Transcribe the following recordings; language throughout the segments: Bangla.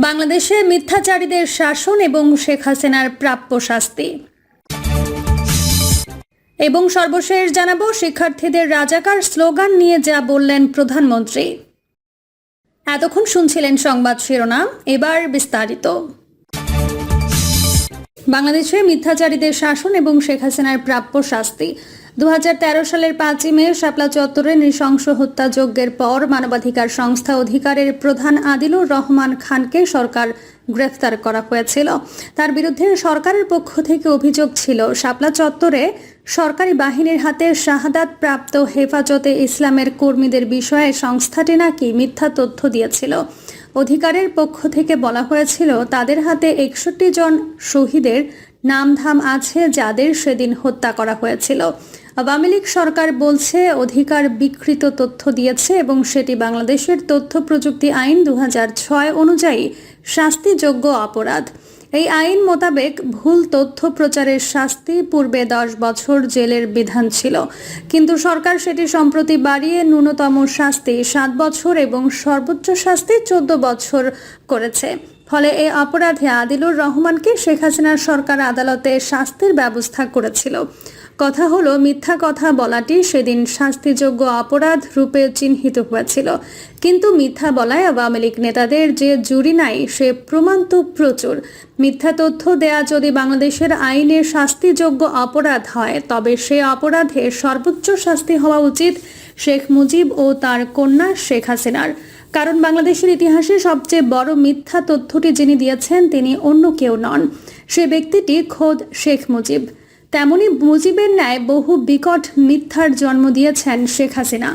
বাংলাদেশে মিথ্যাচারীদের শাসন এবং শেখ হাসিনার প্রাপ্য শাস্তি। এবং সর্বশেষ জানাবো শিক্ষার্থীদের রাজাকার স্লোগান নিয়ে যা বললেন প্রধানমন্ত্রী। এতক্ষণ শুনছিলেন সংবাদ শিরোনাম, এবার বিস্তারিত। বাংলাদেশে মিথ্যাচারীদের শাসন এবং শেখ হাসিনার প্রাপ্য শাস্তি। 2013 সালের 5ই মে শাপলা চত্বরে নৃশংস হত্যাযজ্ঞের পর মানবাধিকার সংস্থা অধিকারের প্রধান আদিলুর রহমান খানকে সরকার গ্রেফতার করা হয়েছিল। তার বিরুদ্ধে সরকারের পক্ষ থেকে অভিযোগ ছিল শাপলা চত্বরে সরকারি বাহিনীর হাতে শাহাদাত প্রাপ্ত হেফাজতে ইসলামের কর্মীদের বিষয়ে সংস্থাটি নাকি মিথ্যা তথ্য দিয়েছিল। অধিকারের পক্ষ থেকে বলা হয়েছিল তাদের হাতে 61 জন শহীদের নামধাম আছে যাদের সেদিন হত্যা করা হয়েছিল। আওয়ামী লীগ সরকার বলছে অধিকার বিকৃত তথ্য দিয়েছে এবং সেটি বাংলাদেশের তথ্য প্রযুক্তি আইন 2006 অনুযায়ী শাস্তিযোগ্য অপরাধ। এই আইন মোতাবেক ভুল তথ্য প্রচারের শাস্তি পূর্বে 10 বছর জেলের বিধান ছিল, কিন্তু সরকার সেটি সম্প্রতি বাড়িয়ে ন্যূনতম শাস্তি 7 বছর এবং সর্বোচ্চ শাস্তি 14 বছর করেছে। ফলে এই অপরাধে আদিলুর রহমানকে শেখ হাসিনার সরকার আদালতে শাস্তির ব্যবস্থা করেছিল। কথা হলো, মিথ্যা কথা বলাটি সেদিন শাস্তিযোগ্য অপরাধ রূপে চিহ্নিত হয়েছিল, কিন্তু মিথ্যা বলায় আওয়ামী লীগ নেতাদের যে জুরি নাই সে প্রমাণ তো প্রচুর। মিথ্যা তথ্য দেয়া যদি বাংলাদেশের আইনে শাস্তিযোগ্য অপরাধ হয়, তবে সে অপরাধে সর্বোচ্চ শাস্তি হওয়া উচিত শেখ মুজিব ও তার কন্যা শেখ হাসিনার। কারণ বাংলাদেশের ইতিহাসে সবচেয়ে বড় মিথ্যা তথ্যটি যিনি দিয়েছেন তিনি অন্য কেউ নন, সে ব্যক্তিটি খোদ শেখ মুজিব। তেমনি মুজিবের ন্যায় বহু বিকট মিথ্যার জন্ম দিয়েছেন শেখ হাসিনা।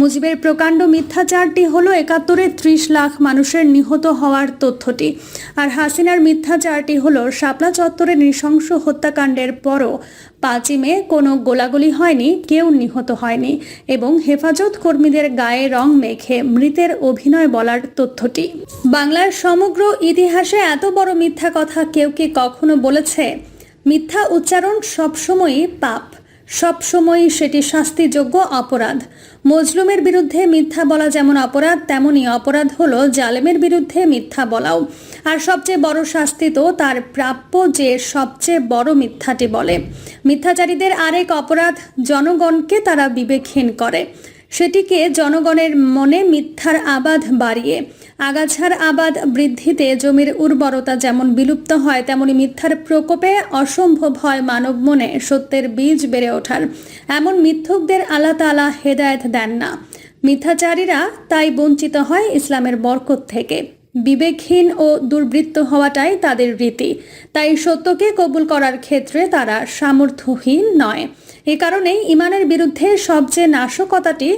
মুজিবের প্রকাণ্ড মিথ্যাচারটি হলো 71-এ 30 লাখ মানুষের নিহত হওয়ার তথ্যটি, আর হাসিনার মিথ্যাচারটি হলো শাপলা চত্বরে নৃশংস হত্যাকাণ্ডের পরও 5ই মে কোনো গোলাগুলি হয়নি, কেউ নিহত হয়নি এবং হেফাজত কর্মীদের গায়ে রং মেখে মৃতের অভিনয় বলার তথ্যটি। বাংলার সমগ্র ইতিহাসে এত বড় মিথ্যা কথা কেউ কি কখনো বলেছে? মিথ্যা উচ্চারণ সবসময়ই পাপ, সবসময়ই সেটি শাস্তিযোগ্য অপরাধ। মজলুমের বিরুদ্ধে মিথ্যা বলা যেমন অপরাধ, তেমনি অপরাধ হলো জালেমের বিরুদ্ধে মিথ্যা বলাও। আর সবচেয়ে বড় শাস্তি তো তার প্রাপ্য যে সবচেয়ে বড় মিথ্যাটি বলে। মিথ্যাচারীদের আরেক অপরাধ, জনগণকে তারা বিবেকহীন করে, সেটিকে জনগণের মনে মিথ্যার আবাদ বাড়িয়ে। আগাছার আবাদ বৃদ্ধিতে জমির উর্বরতা যেমন বিলুপ্ত হয়, তেমনি মিথ্যার প্রকোপে অসম্ভব হয় মানব মনে সত্যের বীজ বেড়ে ওঠার। এমন মিথ্যুকদের আল্লাহ তাআলা হেদায়েত দেন না। মিথ্যাচারীরা তাই বঞ্চিত হয় ইসলামের বরকত থেকে। বিবেকহীন ও দুর্বৃত্ত হওয়াটাই তাদের রীতি, তাই সত্যকে কবুল করার ক্ষেত্রে তারা সামর্থ্যহীন নয়। এ কারণেই ইমানের বিরুদ্ধে সবচেয়ে নাশকতাটি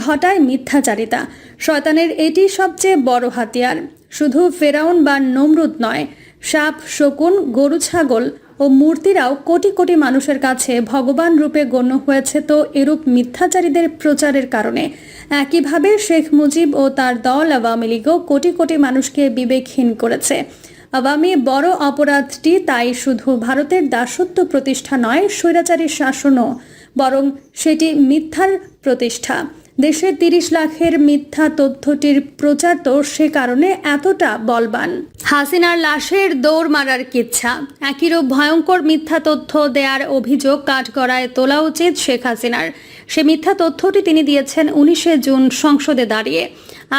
ঘটায় মিথ্যাচারিতা। শয়তানের এটি সবচেয়ে বড় হাতিয়ার। শুধু ফেরাউন বা নমরুদ নয়, সাপ, শকুন, গরু, ছাগল ও মূর্তিরাও কোটি কোটি মানুষের কাছে ভগবান রূপে গণ্য হয়েছে তো এরূপ মিথ্যাচারীদের প্রচারের কারণে। একইভাবে শেখ মুজিব ও তার দল আওয়ামী লীগও কোটি কোটি মানুষকে বিবেকহীন করেছে। আওয়ামী বড় অপরাধটি তাই শুধু ভারতের দাসত্ব প্রতিষ্ঠা নয়, স্বৈরাচারী শাসনও, বরং সেটি মিথ্যার প্রতিষ্ঠা। দেশের 30 লাখের মিথ্যা তথ্যটির প্রচার তো সে কারণে এতটা বলবান। হাসিনার লাশের দৌড় মারার কিচ্ছা, একইরূপ ভয়ঙ্কর মিথ্যা তথ্য দেওয়ার অভিযোগ কাঠগড়ায় তোলা উচিত শেখ হাসিনার। সে মিথ্যা তথ্যটি তিনি দিয়েছেন 19শে জুন সংসদে দাঁড়িয়ে।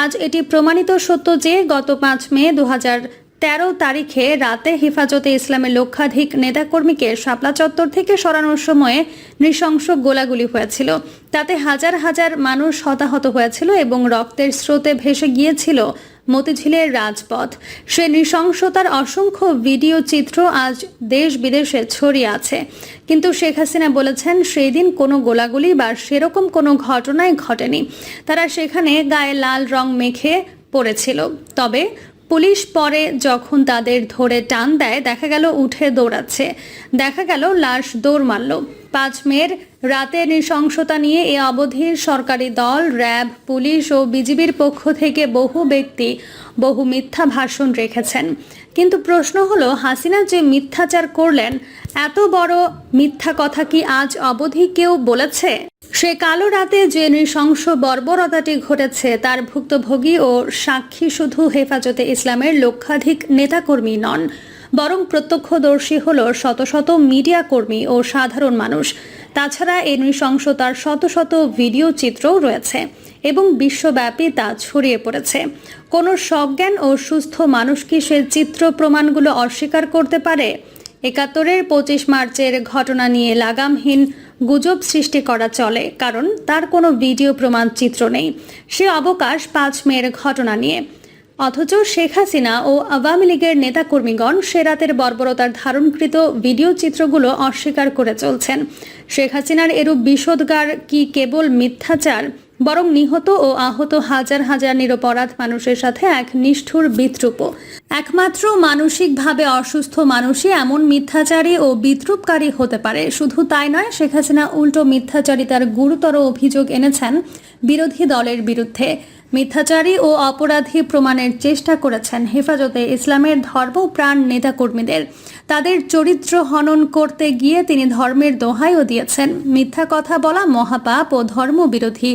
আজ এটি প্রমাণিত সত্য যে গত 5 মে 2013 তারিখে রাতে হেফাজতে ইসলামের লক্ষাধিক নেতাকর্মীকে শাপলা চত্বর থেকে সরানোর সময়ে নৃশংস গোলাগুলি হয়েছিল। তাতে হাজার হাজার মানুষ হতাহত হয়েছিল এবং রক্তের স্রোতে ভেসে গিয়েছিল মতিঝিলের রাজপথ। সে নৃশংসতার অসংখ্য ভিডিও চিত্র আজ দেশ বিদেশে ছড়িয়ে আছে, কিন্তু শেখ হাসিনা বলেছেন সেই দিন কোনো গোলাগুলি বা সেরকম কোনো ঘটনাই ঘটেনি। তারা সেখানে গায়ে লাল রং মেখে পড়েছিল। তবে পুলিশ পরে যখন তাদের ধরে টান দেয় দেখা গেল উঠে দৌড়াচ্ছে, দেখা গেল লাশ দৌড় মারল। 5 মের রাতে নৃশংসতা নিয়ে এ অবধির সরকারি দল, র্যাব, পুলিশ ও বিজিবির পক্ষ থেকে বহু ব্যক্তি বহু মিথ্যা ভাষণ রেখেছেন। কিন্তু প্রশ্ন হলো, হাসিনা যে মিথ্যাচার করলেন, এত বড় মিথ্যা কথা কি আজ অবধি কেউ বলেছে? সে কালো রাতে যে নৃশংস বর্বরতাটি ঘটেছে তার ভুক্তভোগী ও সাক্ষী শুধু হেফাজতে ইসলামের লক্ষাধিক নেতাকর্মী নন, বরং প্রত্যক্ষদর্শী হল শত শত মিডিয়া কর্মী ও সাধারণ মানুষ। তাছাড়া এই নৃশংসতার শত শত ভিডিও চিত্রও রয়েছে এবং বিশ্বব্যাপী তা ছড়িয়ে পড়েছে। কোনো সজ্ঞান ও সুস্থ মানুষ কি সে চিত্র প্রমাণগুলো অস্বীকার করতে পারে? ৭১-এর ২৫ মার্চের ঘটনা নিয়ে লাগামহীন গুজব সৃষ্টি করা চলে, কারণ তার কোনো ভিডিও প্রমাণ চিত্র নেই। সে অবকাশ ৫ মের ঘটনা নিয়ে। অথচ শেখ হাসিনা ও আওয়ামী লীগের নেতাকর্মীগণ সে রাতের বর্বরতার ধারণকৃত ভিডিও চিত্রগুলো অস্বীকার করে চলছেন। শেখ হাসিনার এরূপ বিষোদগার কি কেবল মিথ্যাচার, বরং নিহত ও আহত হাজার হাজার নিরপরাধ মানুষের সাথে এক নিষ্ঠুর বিদ্রূপও। একমাত্র মানসিকভাবে অসুস্থ মানুষই এমন মিথ্যাচারী ও বিদ্রূপকারী হতে পারে। শুধু তাই নয়, শেখ হাসিনা উল্টো মিথ্যাচারিতার গুরুতর অভিযোগ এনেছেন বিরোধী দলের বিরুদ্ধে। মিথ্যাচারী ও অপরাধী প্রমাণের চেষ্টা করেছেন হেফাজতে ইসলামের ধর্মপ্রাণ নেতাকর্মীদের। তাদের চরিত্র হনন করতে গিয়ে তিনি ধর্মের দোহাইও দিয়েছেন। মিথ্যা কথা বলা মহাপাপ ও ধর্মবিরোধী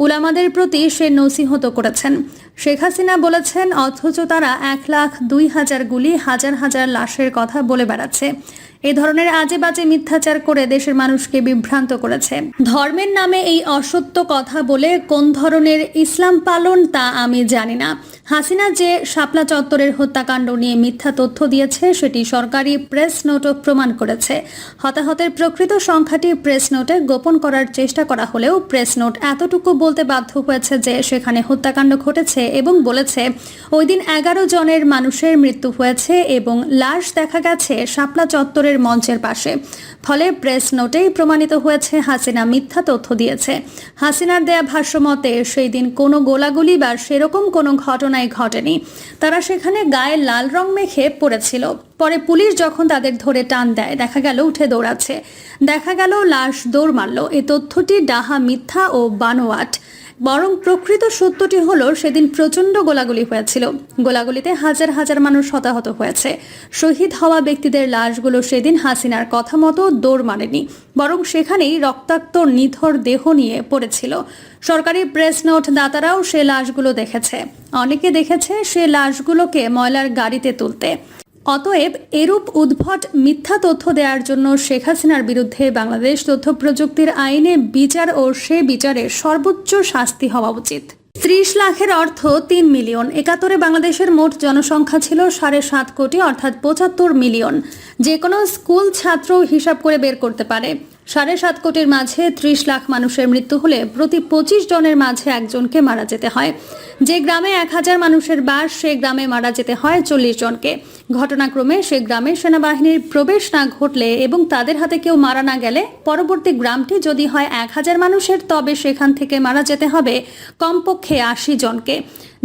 উলামাদের প্রতি সে নসিহত করেছেন। শেখ হাসিনা বলেছেন, অথচ তারা ১,০২,০০০ গুলি, হাজার হাজার লাশের কথা বলে বেড়াচ্ছে। এ ধরনের আজে বাজে মিথ্যাচার করে দেশের মানুষকে বিভ্রান্ত করেছে। ধর্মের নামে এই অসত্য কথা বলে কোন ধরনের ইসলাম পালন তা আমি জানি না। হাসিনা যে শাপলা চত্বরের হত্যাকাণ্ড নিয়ে মিথ্যা তথ্য দিয়েছে সেটি সরকারি প্রেস নোটও প্রমাণ করেছে। হতাহতের প্রকৃত সংখ্যাটি প্রেস নোটে গোপন করার চেষ্টা করা হলেও প্রেস নোট এতটুকু বলতে বাধ্য হয়েছে যে সেখানে হত্যাকাণ্ড ঘটেছে এবং বলেছে ওই দিন ১১ জনের মানুষের মৃত্যু হয়েছে এবং লাশ দেখা গেছে শাপলা চত্বরের মঞ্চের পাশে। ফলে প্রেস নোটেই প্রমাণিত হয়েছে হাসিনা মিথ্যা তথ্য দিয়েছে। হাসিনার দেয়া ভাষ্যমতে সেই দিন কোনো গোলাগুলি বা সেরকম কোনো ঘটনাই ঘটেনি। তারা সেখানে গায়ে লাল রং মেখে পড়েছিল। পরে পুলিশ যখন তাদের ধরে টান দেয়, দেখা গেল উঠে দৌড়াচ্ছে, দেখা গেল লাশ দৌড় মারল। এ তথ্যটি ডাহা, মিথ্যা ও বানোয়াট। বরং প্রকৃত সত্যটি হলো সেদিন প্রচণ্ড গোলাগুলি হয়েছিল। গোলাগুলিতে হাজার হাজার মানুষ হতাহত হয়েছে। শহীদ হওয়া ব্যক্তিদের লাশগুলো সেদিন হাসিনার কথা মতো দৌড় মারেনি, বরং সেখানেই রক্তাক্ত নিথর দেহ নিয়ে পড়েছিল। সরকারি প্রেস নোট দাতারাও সে লাশগুলো দেখেছে। অনেকে দেখেছে সে লাশগুলোকে ময়লার গাড়িতে তুলতে। অতএব এরূপ উদ্ভট মিথ্যা তথ্য দেওয়ার জন্য শেখ হাসিনার বিরুদ্ধে বাংলাদেশ তথ্য প্রযুক্তির আইনে বিচার ও সে বিচারের সর্বোচ্চ শাস্তি হওয়া উচিত। ৩০ লাখের অর্থ ৩ মিলিয়ন। ৭১-এ বাংলাদেশের মোট জনসংখ্যা ছিল ৭.৫ কোটি, অর্থাৎ ৭৫ মিলিয়ন। যে কোনো স্কুল ছাত্র হিসাব করে বের করতে পারে। ৭.৫ কোটির মাঝে ৩০ লাখ মানুষের মৃত্যু হলে প্রতি ২৫ জনের মাঝে একজনকে মারা যেতে হয়। যে গ্রামে ১,০০০ মানুষের বাস, সে গ্রামে মারা যেতে হয় ৪০ জনকে। ঘটনাক্রমে সে গ্রামে সেনাবাহিনীর প্রবেশ না ঘটলে এবং তাদের হাতে কেউ মারা না গেলে পরবর্তী গ্রামটি যদি হয় ১,০০০ মানুষের, তবে সেখান থেকে মারা যেতে হবে কমপক্ষে ৮০ জনকে।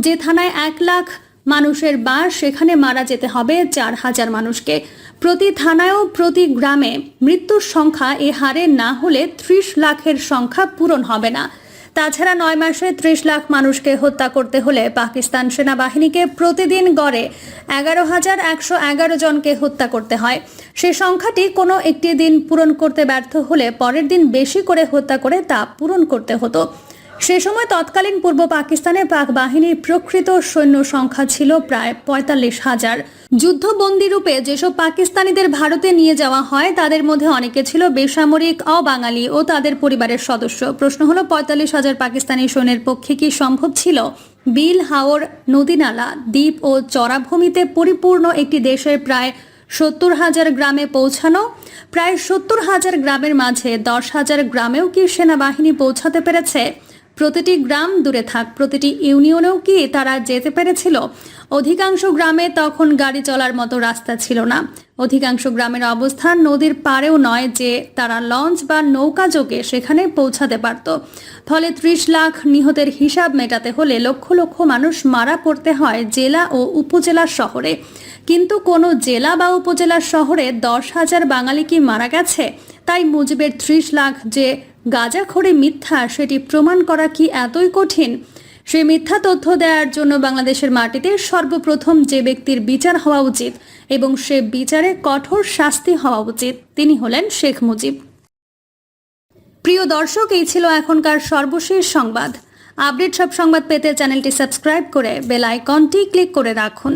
যে থানায় ১ লাখ মানুষের বাস, সেখানে মারা যেতে হবে ৪,০০০ মানুষকে। প্রতি থানায়ও প্রতি গ্রামে মৃত্যুর সংখ্যা এ হারে না হলে ৩০ লাখের সংখ্যা পূরণ হবে না। তাছাড়া ৯ মাসে ৩০ লাখ মানুষকে হত্যা করতে হলে পাকিস্তান সেনাবাহিনীকে প্রতিদিন গড়ে ১১,১১১ জনকে হত্যা করতে হয়। সে সংখ্যাটি কোনো একটি দিন পূরণ করতে ব্যর্থ হলে পরের দিন বেশি করে হত্যা করে তা পূরণ করতে হতো। সে সময় তৎকালীন পূর্ব পাকিস্তানে পাক বাহিনীর প্রকৃত সৈন্য সংখ্যা ছিল প্রায় ৪৫,০০০। যুদ্ধবন্দী রূপে যেসব পাকিস্তানিদের ভারতে নিয়ে যাওয়া হয় তাদের মধ্যে অনেকে ছিল বেসামরিক, অবাঙালি ও তাদের পরিবারের সদস্য। প্রশ্ন হলো, ৪৫,০০০ পাকিস্তানি সৈন্যের পক্ষে কি সম্ভব ছিল বিল, হাওর, নদীনালা, দ্বীপ ও চরাভূমিতে পরিপূর্ণ একটি দেশের প্রায় ৭০,০০০ গ্রামে পৌঁছানো? প্রায় ৭০,০০০ গ্রামের মাঝে ১০,০০০ গ্রামেও কি সেনাবাহিনী পৌঁছাতে পেরেছে? প্রতিটি গ্রাম দূরে থাক, প্রতিটি ইউনিয়নেও কি তারা যেতে পেরেছিল? অধিকাংশ গ্রামে তখন গাড়ি চলার মতো রাস্তা ছিল না। অধিকাংশ গ্রামের অবস্থান নদীর পাড়েও নয় যে তারা লঞ্চ বা নৌকা যোগে সেখানে পৌঁছাতে পারত। ফলে ৩০ লাখ নিহতের হিসাব মেটাতে হলে লক্ষ লক্ষ মানুষ মারা পড়তে হয় জেলা ও উপজেলা শহরে। কিন্তু কোনো জেলা বা উপজেলা শহরে 10,000 বাঙালি কি মারা গেছে? তাই মুজিবের 30 লাখ যে গাঁজাখড়ি মিথ্যা, সেটি প্রমাণ করা কি এতই কঠিন? সেই মিথ্যা তথ্য দেওয়ার জন্য বাংলাদেশের মাটিতে সর্বপ্রথম যে ব্যক্তির বিচার হওয়া উচিত এবং সে বিচারে কঠোর শাস্তি হওয়া উচিত, তিনি হলেন শেখ মুজিব। প্রিয় দর্শক, এই ছিল এখনকার সর্বশেষ সংবাদ। আপডেট সব সংবাদ পেতে চ্যানেলটি সাবস্ক্রাইব করে বেল আইকনটি ক্লিক করে রাখুন।